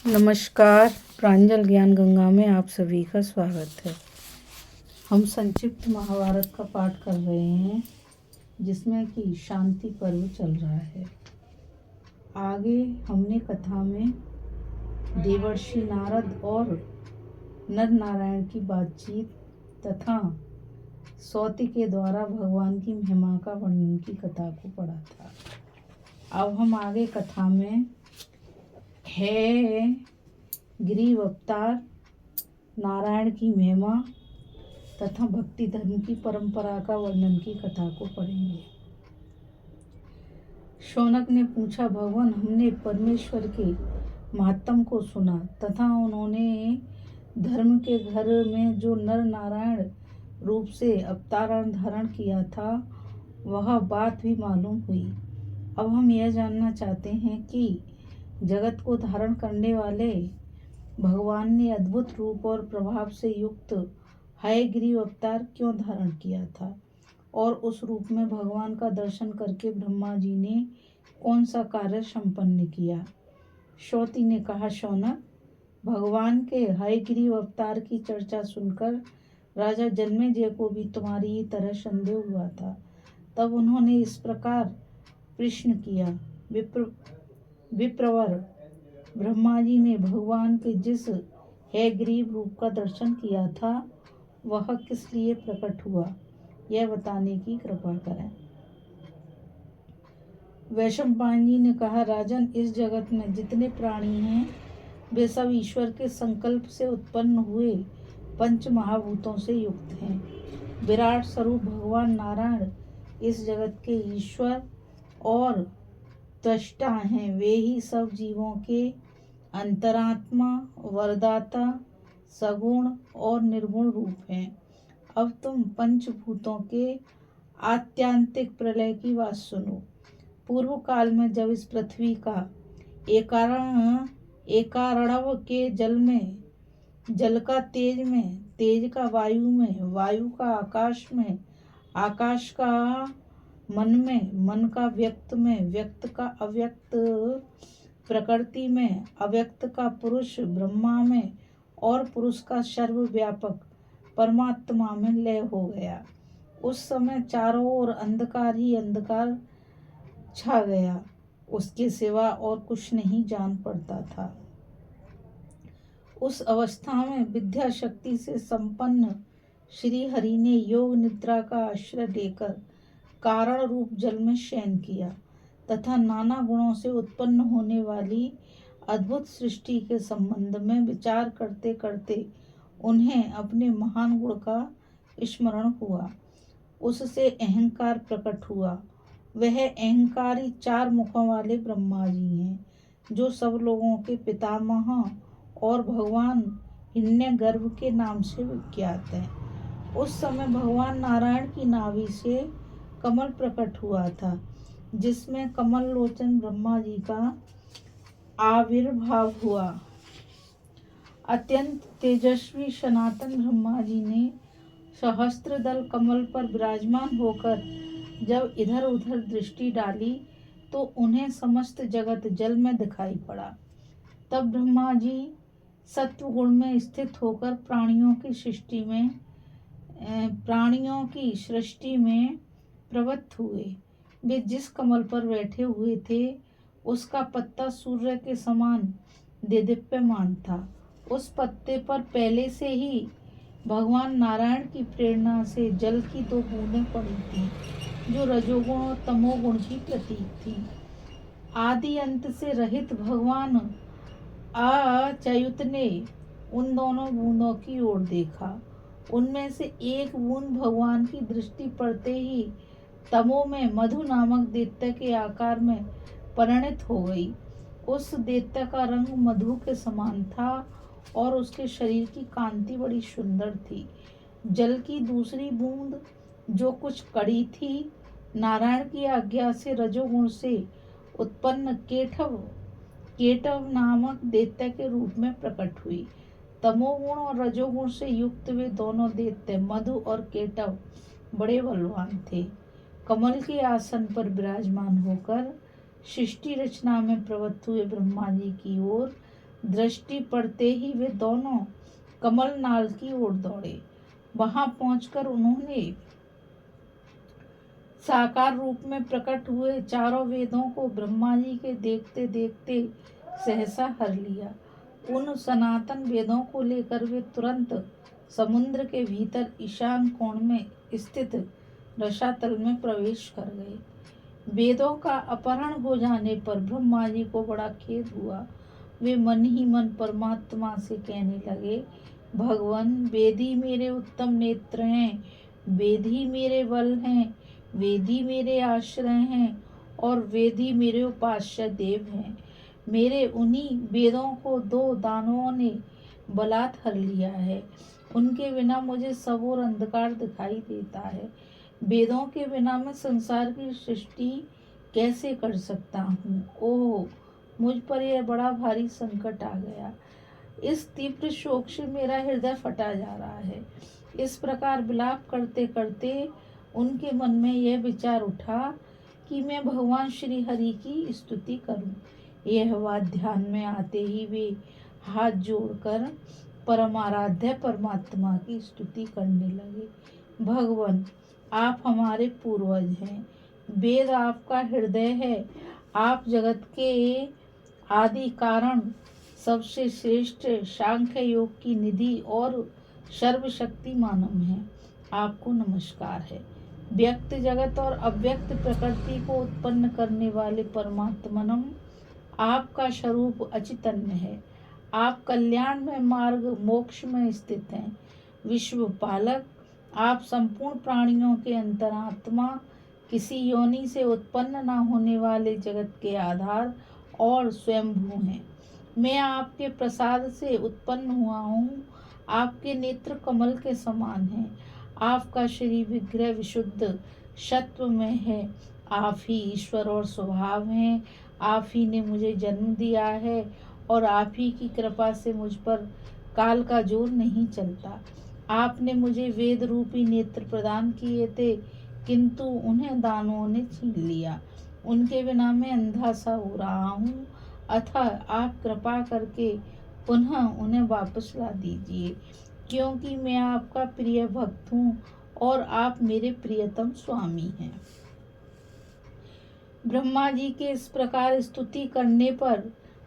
नमस्कार। प्रांजल ज्ञान गंगा में आप सभी का स्वागत है। हम संक्षिप्त महाभारत का पाठ कर रहे हैं, जिसमें कि शांति पर्व चल रहा है। आगे हमने कथा में देवर्षि नारद और नर नारायण की बातचीत तथा सौती के द्वारा भगवान की महिमा का वर्णन की कथा को पढ़ा था। अब हम आगे कथा में है ग्रीव अवतार, नारायण की महिमा तथा भक्ति धर्म की परंपरा का वर्णन की कथा को पढ़ेंगे। शौनक ने पूछा, भगवान, हमने परमेश्वर के महात्म को सुना तथा उन्होंने धर्म के घर में जो नर नारायण रूप से अवतारण धारण किया था, वह बात भी मालूम हुई। अब हम यह जानना चाहते हैं कि जगत को धारण करने वाले भगवान ने अद्भुत रूप और प्रभाव से युक्त हयग्रीव अवतार क्यों धारण किया था, और उस रूप में भगवान का दर्शन करके ब्रह्मा जी ने कौन सा कार्य संपन्न किया। सौती ने कहा, शौनक, भगवान के हयग्रीव अवतार की चर्चा सुनकर राजा जन्मेजय को भी तुम्हारी ही तरह संदेह हुआ था। तब उन्होंने इस प्रकार प्रश्न किया, विप्रवर, ब्रह्मा जी ने भगवान के जिस हयग्रीव रूप का दर्शन किया था, वह किस लिए प्रकट हुआ, यह बताने की कृपा करें। वैशंपायन जी ने कहा, राजन, इस जगत में जितने प्राणी हैं, वे सब ईश्वर के संकल्प से उत्पन्न हुए पंच महाभूतों से युक्त हैं। विराट स्वरूप भगवान नारायण इस जगत के ईश्वर और त्वष्टा हैं। वे ही सब जीवों के अंतरात्मा, वरदाता, सगुण और निर्गुण रूप हैं। अब तुम पंचभूतों के आत्यांतिक प्रलय की बात सुनो। पूर्व काल में जब इस पृथ्वी का एकारणव के जल में, जल का तेज में, तेज का वायु में, वायु का आकाश में, आकाश का मन में, मन का व्यक्त में, व्यक्त का अव्यक्त प्रकृति में, अव्यक्त का पुरुष ब्रह्मा में और पुरुष का सर्वव्यापक परमात्मा में लय हो गया। उस समय चारों ओर अंधकार ही अंधकार छा गया। उसके सिवा और कुछ नहीं जान पड़ता था। उस अवस्था में विद्या शक्ति से संपन्न श्री हरि ने योग निद्रा का आश्रय लेकर कारण रूप जल में शयन किया तथा नाना गुणों से उत्पन्न होने वाली अद्भुत सृष्टि के संबंध में विचार करते करते उन्हें अपने महान गुण का स्मरण हुआ। उससे अहंकार प्रकट हुआ। वह अहंकारी चार मुखों वाले ब्रह्मा जी हैं, जो सब लोगों के पितामह और भगवान हिरण्यगर्भ के नाम से विख्यात हैं। उस समय भगवान नारायण की नाभि से कमल प्रकट हुआ था, जिसमें कमल लोचन ब्रह्मा जी का आविर्भाव हुआ। अत्यंत तेजस्वी सनातन ब्रह्मा जी ने सहस्त्र दल कमल पर विराजमान होकर जब इधर उधर दृष्टि डाली तो उन्हें समस्त जगत जल में दिखाई पड़ा। तब ब्रह्मा जी सत्व गुण में स्थित होकर प्राणियों की सृष्टि में प्रवृत्त हुए। वे जिस कमल पर बैठे हुए थे, उसका पत्ता सूर्य के समान देदीप्यमान था। उस पत्ते पर पहले से ही भगवान नारायण की प्रेरणा से जल की दो बूंदें पड़ी थीं, जो रजोगुण और तमोगुण की प्रतीक थी। आदि अंत से रहित भगवान अच्युत ने उन दोनों बूंदों की ओर देखा। उनमें से एक बूंद भगवान की दृष्टि पड़ते ही तमो में मधु नामक दैत्य के आकार में परिणत हो गई। उस दैत्य का रंग मधु के समान था और उसके शरीर की कांति बड़ी सुंदर थी। जल की दूसरी बूंद, जो कुछ कड़ी थी, नारायण की आज्ञा से रजोगुण से उत्पन्न केटव नामक दैत्य के रूप में प्रकट हुई। तमोगुण और रजोगुण से युक्त वे दोनों दैत्य मधु और केटव बड़े बलवान थे। कमल के आसन पर विराजमान होकर सृष्टि रचना में प्रवृत्त हुए ब्रह्मा जी की ओर दृष्टि पड़ते ही वे दोनों कमल नाल की ओर दौड़े। वहां पहुंचकर उन्होंने साकार रूप में प्रकट हुए चारों वेदों को ब्रह्मा जी के देखते देखते सहसा हर लिया। उन सनातन वेदों को लेकर वे तुरंत समुद्र के भीतर ईशान कोण में स्थित रसातल में प्रवेश कर गए। वेदों का अपहरण हो जाने पर ब्रह्मा जी को बड़ा खेद हुआ। वे मन ही मन परमात्मा से कहने लगे, भगवान, वेद ही मेरे उत्तम नेत्र हैं, वेद ही मेरे बल हैं, वेद ही मेरे आश्रय हैं और वेद ही मेरे उपास्य देव हैं। मेरे उन्हीं वेदों को दो दानवों ने बलात् हर लिया है। उनके बिना मुझे सब और अंधकार दिखाई देता है। वेदों के बिना मैं संसार की सृष्टि कैसे कर सकता हूँ? ओह, मुझ पर यह बड़ा भारी संकट आ गया। इस तीव्र शोक से मेरा हृदय फटा जा रहा है। इस प्रकार विलाप करते करते उनके मन में यह विचार उठा कि मैं भगवान श्री हरि की स्तुति करूं। यह बात ध्यान में आते ही वे हाथ जोड़कर परमाराध्य परमात्मा की स्तुति करने लगे। भगवान, आप हमारे पूर्वज हैं, वेद आपका हृदय है, आप जगत के आदि कारण, सबसे श्रेष्ठ सांख्य योग की निधि और सर्वशक्ति मानव हैं। आपको नमस्कार है। व्यक्त जगत और अव्यक्त प्रकृति को उत्पन्न करने वाले परमात्मनम, आपका स्वरूप अचितन्य है। आप कल्याण में मार्ग मोक्ष में स्थित हैं। विश्व पालक, आप संपूर्ण प्राणियों के अंतरात्मा, किसी योनि से उत्पन्न न होने वाले जगत के आधार और स्वयंभू हैं। मैं आपके प्रसाद से उत्पन्न हुआ हूँ। आपके नेत्र कमल के समान हैं। आपका शरीर विग्रह विशुद्ध सत्व में है। आप ही ईश्वर और स्वभाव हैं। आप ही ने मुझे जन्म दिया है और आप ही की कृपा से मुझ पर काल का जोर नहीं चलता। आपने मुझे वेद रूपी नेत्र प्रदान किए थे, किंतु उन्हें दानवों ने छीन लिया। उनके बिना मैं अंधा सा हो रहा हूँ। अतः आप कृपा करके पुनः उन्हें वापस ला दीजिए, क्योंकि मैं आपका प्रिय भक्त हूँ और आप मेरे प्रियतम स्वामी हैं। ब्रह्मा जी के इस प्रकार स्तुति करने पर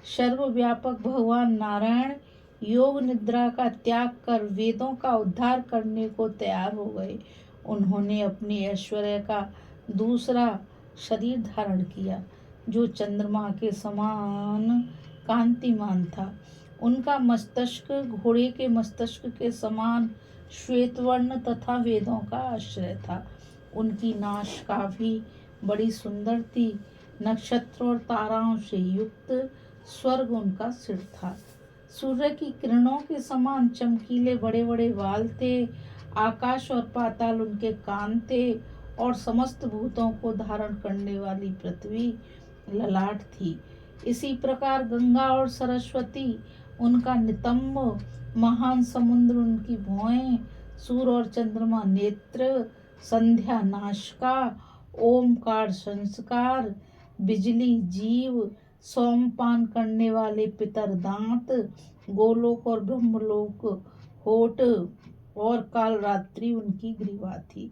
सर्वव्यापक भगवान नारायण योग निद्रा का त्याग कर वेदों का उद्धार करने को तैयार हो गए। उन्होंने अपने ऐश्वर्य का दूसरा शरीर धारण किया, जो चंद्रमा के समान कांतिमान था। उनका मस्तिष्क घोड़े के मस्तिष्क के समान श्वेतवर्ण तथा वेदों का आश्रय था। उनकी नासिका भी बड़ी सुंदर थी। नक्षत्र और ताराओं से युक्त स्वर्ग उनका सिर था। सूर्य की किरणों के समान चमकीले बड़े बड़े बाल थे। आकाश और पाताल उनके कान थे और समस्त भूतों को धारण करने वाली पृथ्वी ललाट थी। इसी प्रकार गंगा और सरस्वती उनका नितंब, महान समुद्र उनकी भौएं, सूर्य और चंद्रमा नेत्र, संध्या नासिका, ओमकार संस्कार, बिजली जीव, सोमपान करने वाले पितर दांत, गोलोक और ब्रह्मलोक होठ और काल रात्रि उनकी ग्रीवा थी।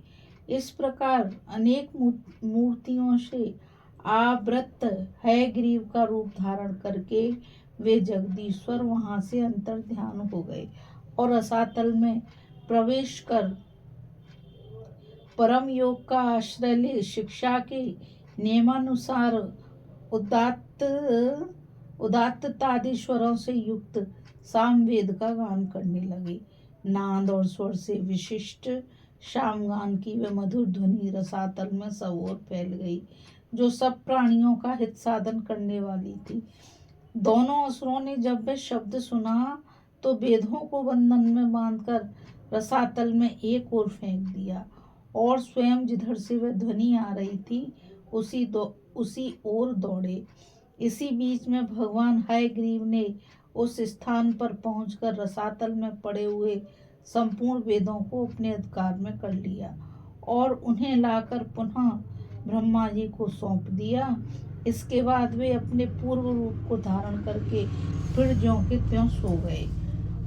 इस प्रकार अनेक मूर्तियों से आवृत है ग्रीव का रूप धारण करके वे जगदीश्वर वहां से अंतर ध्यान हो गए और रसातल में प्रवेश कर परम योग का आश्रय ले शिक्षा के नियमानुसार उदात्तादीश्वरों से युक्त सामवेद का गान करने लगे। नाद और स्वर से विशिष्ट सामगान की वे मधुर ध्वनि रसातल में सब ओर फैल गई, जो सब प्राणियों का हित साधन करने वाली थी। दोनों असुरों ने जब वे शब्द सुना तो वेदों को बंधन में बांधकर रसातल में एक ओर फेंक दिया और स्वयं जिधर से वह ध्वनि आ रही थी उसी ओर दौड़े। इसी बीच में भगवान हयग्रीव ने उस स्थान पर पहुंचकर रसातल में पड़े हुए संपूर्ण वेदों को अपने अधिकार में कर लिया और उन्हें लाकर पुनः ब्रह्मा जी को सौंप दिया। इसके बाद वे अपने पूर्व रूप को धारण करके फिर ज्यों के त्यों सो गए।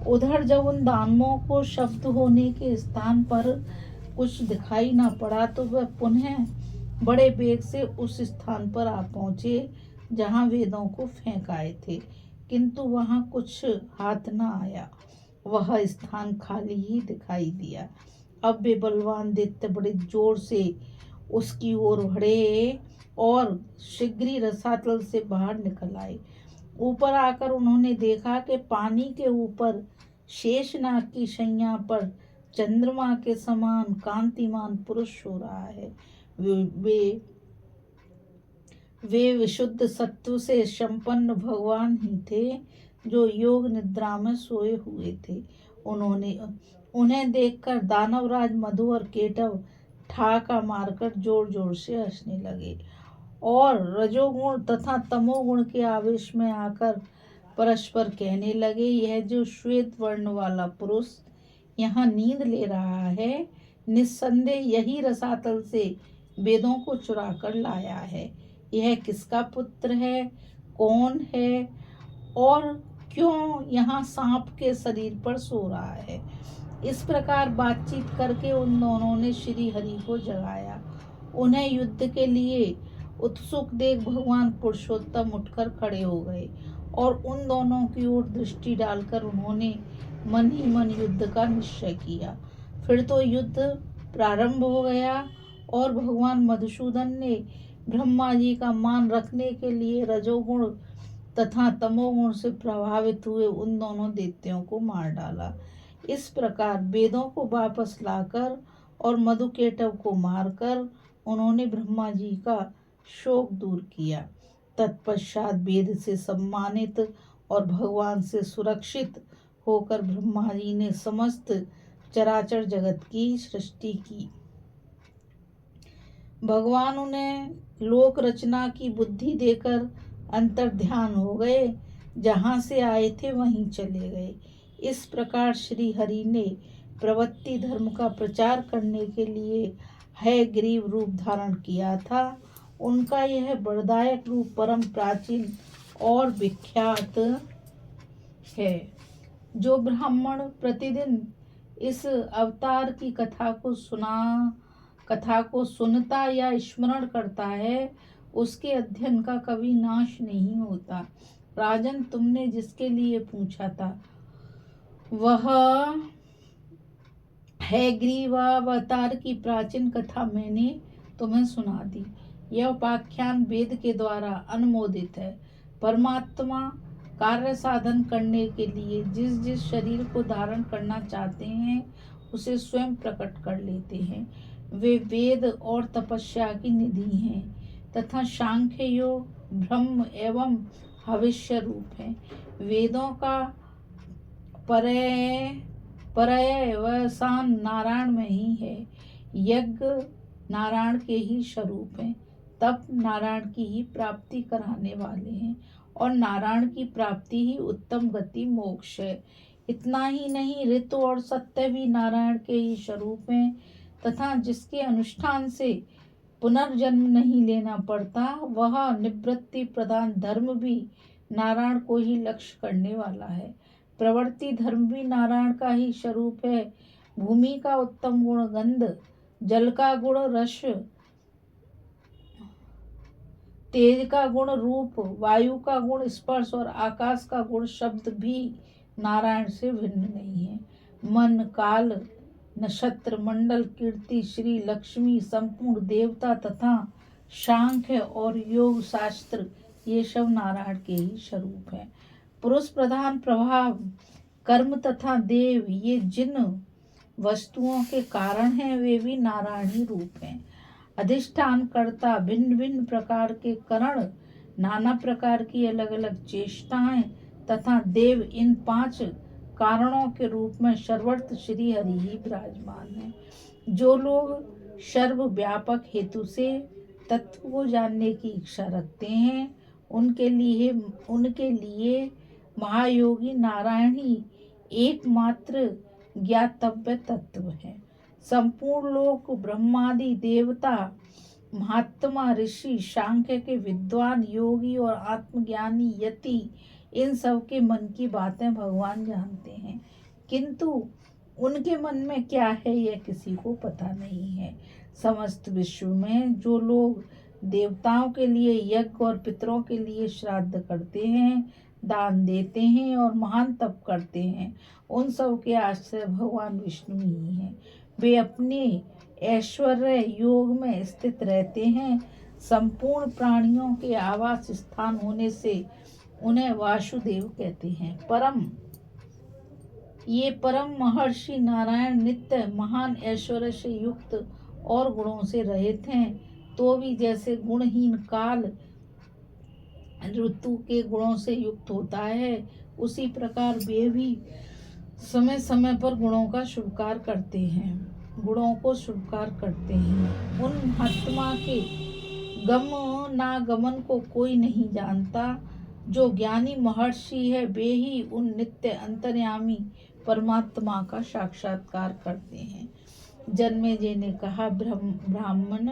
उधर जब उन दानवों को शब्द होने के स्थान पर कुछ दिखाई न पड़ा तो वह पुनः बड़े वेग से उस स्थान पर आ पहुंचे जहाँ वेदों को फेंक आए थे, किंतु वहाँ कुछ हाथ न आया। वह स्थान खाली ही दिखाई दिया। अब वे बलवान दैत्य बड़े जोर से उसकी ओर बढ़े और शीघ्र ही रसातल से बाहर निकल आए। ऊपर आकर उन्होंने देखा कि पानी के ऊपर शेषनाग की शैया पर चंद्रमा के समान कांतिमान पुरुष सो रहा है। वे विशुद्ध सत्व से संपन्न भगवान ही थे जो योग निद्रा में सोए हुए थे। उन्हें देखकर दानवराज मधु और केटव ठाका मारकर जोर जोर से हंसने लगे और रजोगुण तथा तमोगुण के आवेश में आकर परस्पर कहने लगे, यह जो श्वेत वर्ण वाला पुरुष यहाँ नींद ले रहा है, निस्संदेह यही रसातल से वेदों को चुरा कर लाया है। यह किसका पुत्र है, कौन है और क्यों यहाँ सांप के शरीर पर सो रहा है। इस प्रकार बातचीत करके उन दोनों ने श्री हरि को जगाया। उन्हें युद्ध के लिए उत्सुक देख भगवान पुरुषोत्तम उठकर खड़े हो गए और उन दोनों की ओर दृष्टि डालकर उन्होंने मन ही मन युद्ध का निश्चय किया। फिर तो युद्ध प्रारंभ हो गया और भगवान मधुसूदन ने ब्रह्मा जी का मान रखने के लिए रजोगुण तथा तमोगुण से प्रभावित हुए उन दोनों दैत्यों को मार डाला। इस प्रकार वेदों को वापस लाकर और मधुकेटव को मारकर उन्होंने ब्रह्मा जी का शोक दूर किया। तत्पश्चात वेद से सम्मानित और भगवान से सुरक्षित होकर ब्रह्मा जी ने समस्त चराचर जगत की सृष्टि की। भगवान उन्हें लोक रचना की बुद्धि देकर अंतर्ध्यान हो गए, जहाँ से आए थे वहीं चले गए। इस प्रकार श्री हरि ने प्रवृत्ति धर्म का प्रचार करने के लिए है ग्रीव रूप धारण किया था। उनका यह बड़दायक रूप परम प्राचीन और विख्यात है। जो ब्राह्मण प्रतिदिन इस अवतार की कथा को सुनता या स्मरण करता है, उसके अध्ययन का कभी नाश नहीं होता। राजन, तुमने जिसके लिए पूछा था वह है ग्रीवावतार की प्राचीन कथा मैंने तुम्हें सुना दी। यह उपाख्यान वेद के द्वारा अनुमोदित है। परमात्मा कार्य साधन करने के लिए जिस जिस शरीर को धारण करना चाहते हैं उसे स्वयं प्रकट कर लेते हैं। वे वेद और तपस्या की निधि हैं तथा सांख्य योग, ब्रह्म एवं भविष्य रूप हैं। वेदों का पर्यवसान नारायण में ही है। यज्ञ नारायण के ही स्वरूप हैं, तप नारायण की ही प्राप्ति कराने वाले हैं और नारायण की प्राप्ति ही उत्तम गति मोक्ष है। इतना ही नहीं, ऋतु और सत्य भी नारायण के ही स्वरूप हैं तथा जिसके अनुष्ठान से पुनर्जन्म नहीं लेना पड़ता, वह निवृत्ति प्रधान धर्म भी नारायण को ही लक्ष्य करने वाला है। प्रवृत्ति धर्म भी नारायण का ही स्वरूप है। भूमि का उत्तम गुण गंध, जल का गुण रस, तेज का गुण रूप, वायु का गुण स्पर्श और आकाश का गुण शब्द भी नारायण से भिन्न नहीं है। मन, काल, नक्षत्र मंडल, कीर्ति, श्री लक्ष्मी, संपूर्ण देवता तथा सांख्य और योग शास्त्र, ये सब नारायण के ही स्वरूप हैं। पुरुष प्रधान प्रभाव, कर्म तथा देव, ये जिन वस्तुओं के कारण हैं वे भी नारायण ही रूप हैं। अधिष्ठान कर्ता, भिन्न भिन्न प्रकार के करण, नाना प्रकार की अलग अलग चेष्टाएं तथा देव, इन 5 कारणों के रूप में सर्वत्र श्री हरि ही विराजमान है। जो लोग सर्वव्यापक हेतु से तत्व को जानने की इच्छा रखते हैं, उनके लिए महायोगी नारायण ही एकमात्र ज्ञातव्य तत्व है। संपूर्ण लोक ब्रह्मादि देवता महात्मा, ऋषि, सांख्य के विद्वान, योगी और आत्मज्ञानी यति, इन सब के मन की बातें भगवान जानते हैं, किंतु उनके मन में क्या है यह किसी को पता नहीं है। समस्त विश्व में जो लोग देवताओं के लिए यज्ञ और पितरों के लिए श्राद्ध करते हैं, दान देते हैं और महान तप करते हैं, उन सब के आश्रय भगवान विष्णु ही हैं। वे अपने ऐश्वर्य योग में स्थित रहते हैं। संपूर्ण प्राणियों के आवास स्थान होने से उन्हें वासुदेव कहते हैं। ये परम महर्षि नारायण नित्य महान ऐश्वर्य से युक्त और गुणों से रहित हैं, तो भी जैसे गुणहीन काल ऋतु के गुणों से युक्त होता है, उसी प्रकार वे भी समय समय पर गुणों को स्वीकार करते हैं। उन महात्मा के गमनागमन को कोई नहीं जानता। जो ज्ञानी महर्षि है, वे ही उन नित्य अंतर्यामी परमात्मा का साक्षात्कार करते हैं। जन्मेजय ने कहा, ब्राह्मण,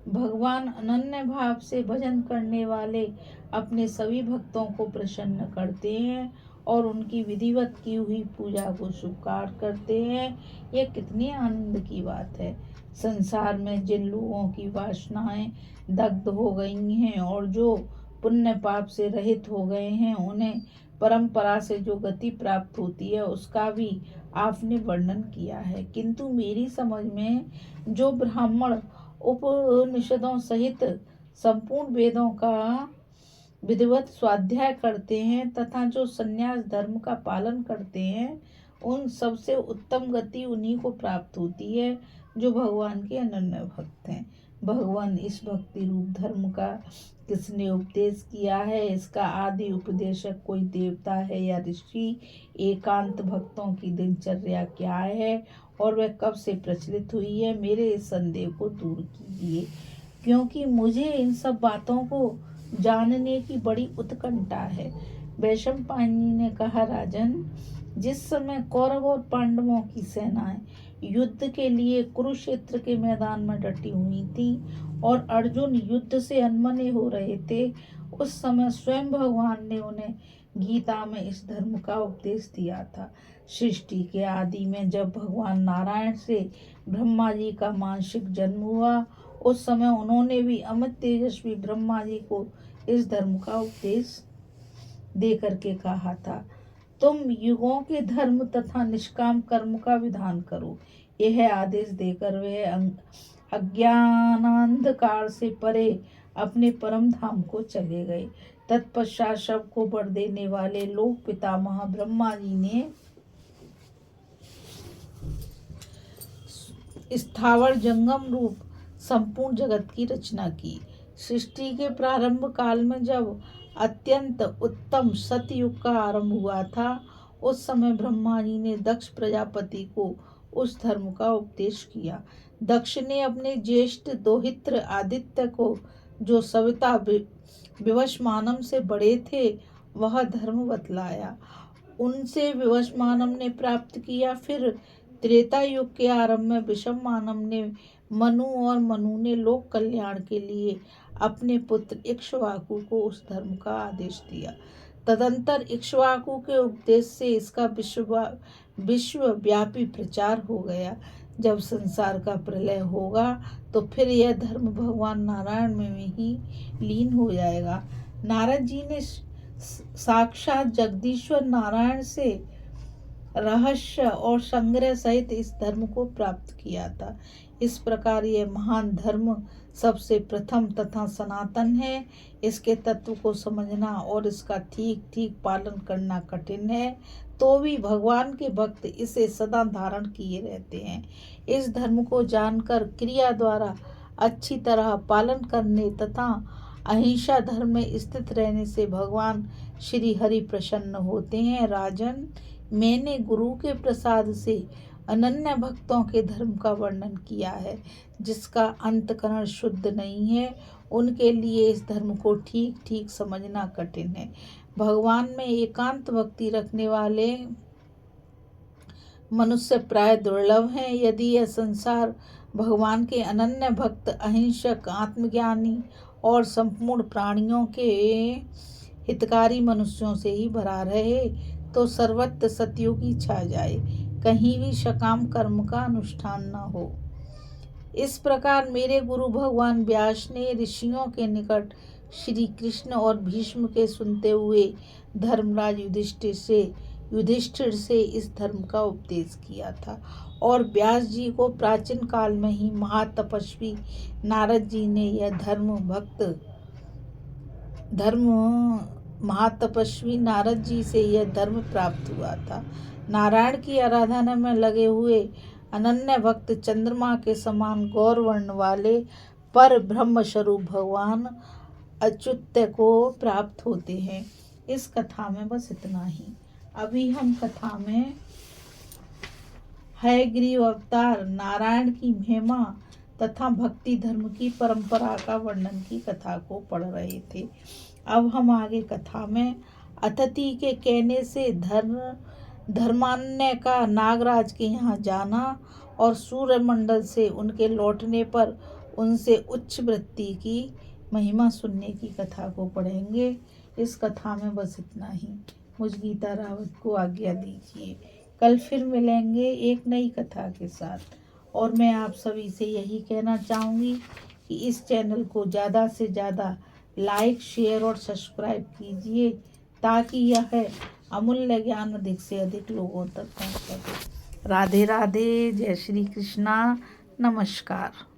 भगवान अनन्य भाव से भजन करने वाले अपने सभी भक्तों को प्रसन्न करते हैं और उनकी विधिवत की हुई पूजा को स्वीकार करते हैं। यह कितनी आनंद की बात है। संसार में जिन लोगों की वासनाएं दग्ध हो गई हैं और जो पुण्य पाप से रहित हो गए हैं, उन्हें परंपरा से जो गति प्राप्त होती है उसका भी आपने वर्णन किया है, किंतु मेरी समझ में जो ब्राह्मण उपनिषदों सहित संपूर्ण वेदों का विधिवत स्वाध्याय करते हैं तथा जो संन्यास धर्म का पालन करते हैं, उन सबसे उत्तम गति उन्हीं को प्राप्त होती है जो भगवान के अनन्य भक्त हैं। भगवान इस भक्ति रूप धर्म का किसने उपदेश किया है, इसका आदि उपदेशक कोई देवता है या ऋषि, एकांत भक्तों की दिनचर्या क्या है और वह कब से प्रचलित हुई है, मेरे इस संदेह को दूर कीजिए, क्योंकि मुझे इन सब बातों को जानने की बड़ी उत्कंठा है। वैशंपायन ने कहा, राजन, जिस समय कौरव और पांडवों की सेनाएं युद्ध के लिए कुरुक्षेत्र के मैदान में डटी हुई थी और अर्जुन युद्ध से अनमने हो रहे थे, उस समय स्वयं भगवान ने उन्हें गीता में इस धर्म का उपदेश दिया था। सृष्टि के आदि में जब भगवान नारायण से ब्रह्मा जी का मानसिक जन्म हुआ, उस समय उन्होंने भी अमित तेजस्वी ब्रह्मा जी को इस धर्म का उपदेश दे करके कहा था, तुम युगों के धर्म तथा निष्काम कर्म का विधान करो। यह आदेश देकर वे अज्ञानांधकार से परे अपने परम धाम को चले गए। तत्पश्चात सबको वर देने वाले लोक पितामह ब्रह्मा जी ने स्थावर जंगम रूप संपूर्ण जगत की रचना की। सृष्टि के प्रारंभ काल में जब अत्यंत उत्तम सतयुग का आरंभ हुआ था, उस समय ब्रह्मा जी ने दक्ष प्रजापति को उस धर्म का उपदेश किया। दक्ष ने अपने ज्येष्ठ दोहित्र आदित्य को, जो सविता विवस्वानम से बड़े थे, वह धर्म बतलाया। उनसे विवस्वानम ने प्राप्त किया। फिर त्रेता युग के आरंभ में विषममानम ने मनु और मनु ने लोक कल्याण के लिए अपने पुत्र इक्ष्वाकु को उस धर्म का आदेश दिया। तदंतर इक्ष्वाकु के उपदेश से इसका विश्वव्यापी प्रचार हो गया। जब संसार का प्रलय होगा तो फिर यह धर्म भगवान नारायण में ही लीन हो जाएगा। नारद जी ने साक्षात जगदीश्वर नारायण से रहस्य और संग्रह सहित इस धर्म को प्राप्त किया था। इस प्रकार यह महान धर्म सबसे प्रथम तथा सनातन है। इसके तत्व को समझना और इसका ठीक ठीक पालन करना कठिन है, तो भी भगवान के भक्त इसे सदा धारण किए रहते हैं। इस धर्म को जानकर क्रिया द्वारा अच्छी तरह पालन करने तथा अहिंसा धर्म में स्थित रहने से भगवान श्री हरि प्रसन्न होते हैं। राजन, मैंने गुरु के प्रसाद से अनन्य भक्तों के धर्म का वर्णन किया है। जिसका अंतकरण शुद्ध नहीं है, उनके लिए इस धर्म को ठीक ठीक समझना कठिन है। भगवान में एकांत भक्ति रखने वाले मनुष्य प्राय दुर्लभ हैं। यदि यह संसार भगवान के अनन्य भक्त, अहिंसक, आत्मज्ञानी और संपूर्ण प्राणियों के हितकारी मनुष्यों से ही भरा रहे तो सर्वत्र सतयुगी छा जाए, कहीं भी सकाम कर्म का अनुष्ठान न हो। इस प्रकार मेरे गुरु भगवान व्यास ने ऋषियों के निकट श्री कृष्ण और भीष्म के सुनते हुए धर्मराज युधिष्ठिर से इस धर्म का उपदेश किया था। और व्यास जी को प्राचीन काल में ही महातपस्वी नारद जी ने यह महातपस्वी नारद जी से यह धर्म प्राप्त हुआ था। नारायण की आराधना में लगे हुए अनन्य भक्त चंद्रमा के समान गौर वर्ण वाले पर ब्रह्म स्वरूप भगवान अच्युत को प्राप्त होते हैं। इस कथा में बस इतना ही। अभी हम कथा में हयग्रीव अवतार, नारायण की महिमा तथा भक्ति धर्म की परंपरा का वर्णन की कथा को पढ़ रहे थे। अब हम आगे कथा में अतिथि के कहने से धर्मान्य का नागराज के यहाँ जाना और सूर्यमंडल से उनके लौटने पर उनसे उच्च वृत्ति की महिमा सुनने की कथा को पढ़ेंगे। इस कथा में बस इतना ही। मुझ गीता रावत को आज्ञा दीजिए। कल फिर मिलेंगे एक नई कथा के साथ। और मैं आप सभी से यही कहना चाहूँगी कि इस चैनल को ज़्यादा से ज़्यादा लाइक, शेयर और सब्सक्राइब कीजिए ताकि यह अमूल्य ज्ञान अधिक से अधिक लोगों तक पहुँच सके। राधे राधे। जय श्री कृष्णा। नमस्कार।